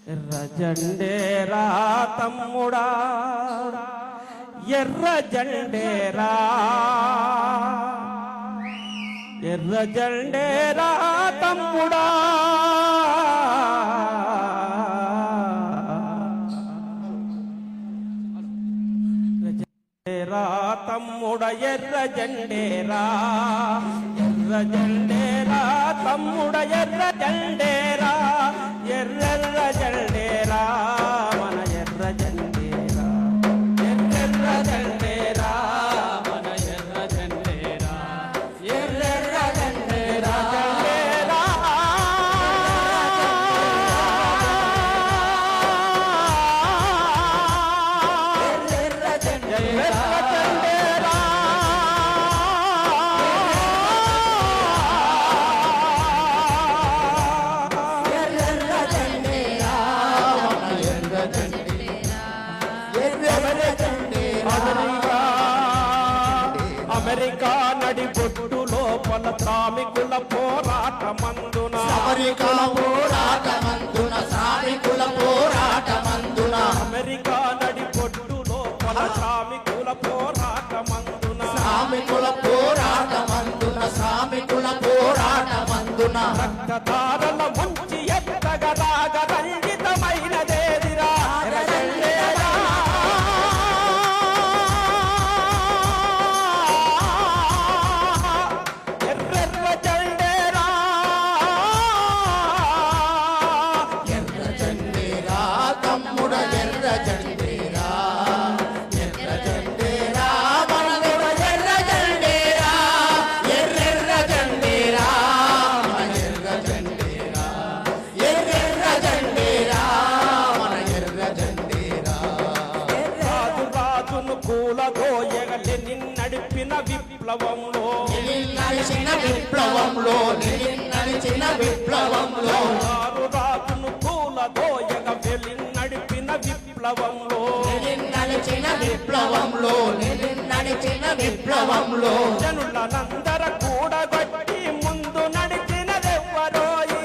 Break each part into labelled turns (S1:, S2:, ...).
S1: ఎర్ర జెండేరా తమ్ముడా ఎర్ర జెండేరా ఎర్ర జెండేరా తమ్ముడా తమ్ముడ ఎర్ర జెండేరా ఎర్ర జెండేరా తమ్ముడ ఎర్ర జెండేరా ఎర్రెర్ర జెండేరా మన ఎర్ర జెండేరా ఎర్రెర్ర జెండేరా మన ఎర్ర జెండేరా ఎర్రెర్ర జెండేరా జెండేరా ఎర్రెర్ర జెండేరా అమెరికా నడిబొట్టు లోపల శ్రామికుల పోరాటమందున
S2: అమెరికా పోరాటమందున శ్రామికుల పోరాటమందున
S1: అమెరికా నడిబొట్టు లోపల శ్రామికుల పోరాటమందున
S2: శ్రామికుల పోరాటమందున శ్రామికుల పోరాటమందున
S1: రక్తధారల ముంచి ఎత్తగరాగ రంజితమైనదేదిరా నడిపిన విప్లవంలో
S2: నడిచిన విప్లవంలో నడిచిన విప్లవంలో
S1: రాజును కూలదోయగ వెలి నడిపిన విప్లవంలో
S2: నడిచిన విప్లవంలో నడిచిన విప్లవంలో
S1: జనులనందర కూడగొట్టి ముందు నడిచినదెవ్వరోయి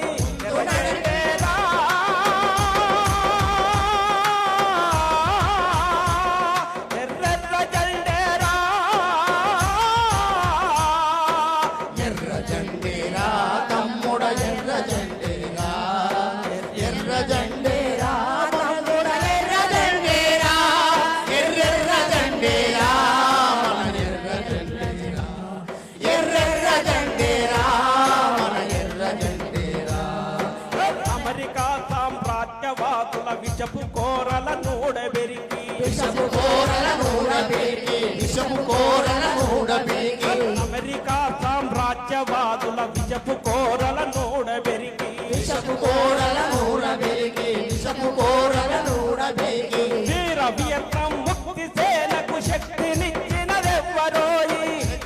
S1: విషపు కోరల నూడబెరికి
S2: విషపు కోరల నూడబెరికి విషపు కోరల నూడబెరికి
S1: అమెరికా సామ్రాజ్యవాదుల విషపు కోరల నూడబెరికి
S2: విషపు కోరల నూడబెరికి విషపు కోరల నూడబెరికి
S1: వీర వియత్నాం ముక్తి సేనకు శక్తినిచ్చినదెవ్వరోయి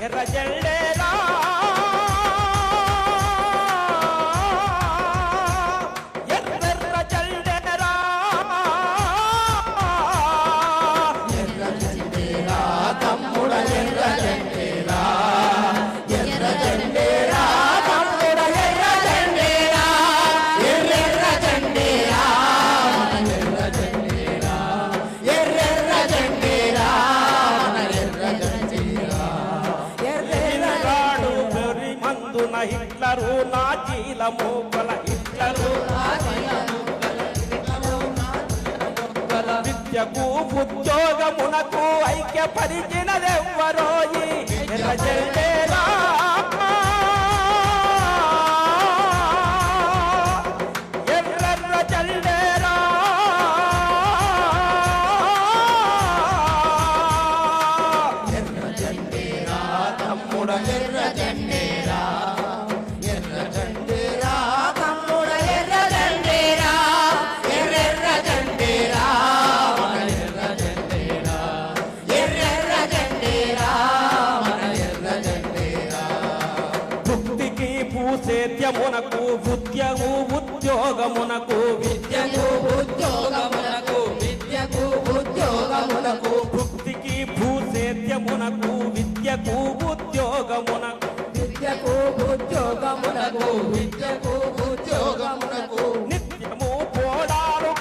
S1: ఎర్ర జెండేరా హిట్లరు నాజీల మూకల హిట్లరు విద్యకు ఉద్యోగమునకు ఐక్యపరిచినదెవ్వరోయి ఎర్ర జెండేరా ఎర్రెర్ర జెండేరా
S2: ఎర్ర జెండేరా తమ్ముడ ఎర్ర జెండేరా
S1: సేద్యమునకు విద్యకు ఉద్యోగమునకు
S2: విద్యకు ఉద్యోగమునకు విద్యకు ఉద్యోగమునకు
S1: భుక్తికి భూసేద్యమునకు విద్యకు ఉద్యోగమునకు
S2: విద్యకు ఉద్యోగమునకు విద్యకు ఉద్యోగమునకు
S1: నిత్యము పోడారు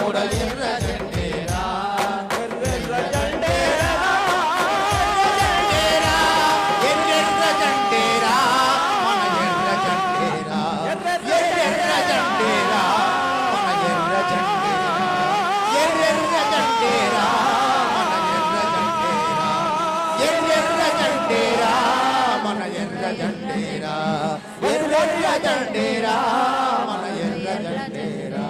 S2: తమ్ముడ ఎర్ర జెండేరా
S1: ఎర్రెర్ర జెండేరా
S2: ఎర్రెర్ర జెండేరా మన ఎర్ర జెండేరా ఎర్రెర్ర జెండేరా మన ఎర్ర జెండేరా ఎర్రెర్ర జెండేరా మన ఎర్ర జెండేరా ఎర్రెర్ర జెండేరా మన ఎర్ర జెండేరా ఎర్రెర్ర జెండేరా మన ఎర్ర జెండేరా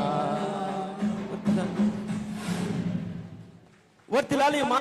S1: వర్తిలాలి మా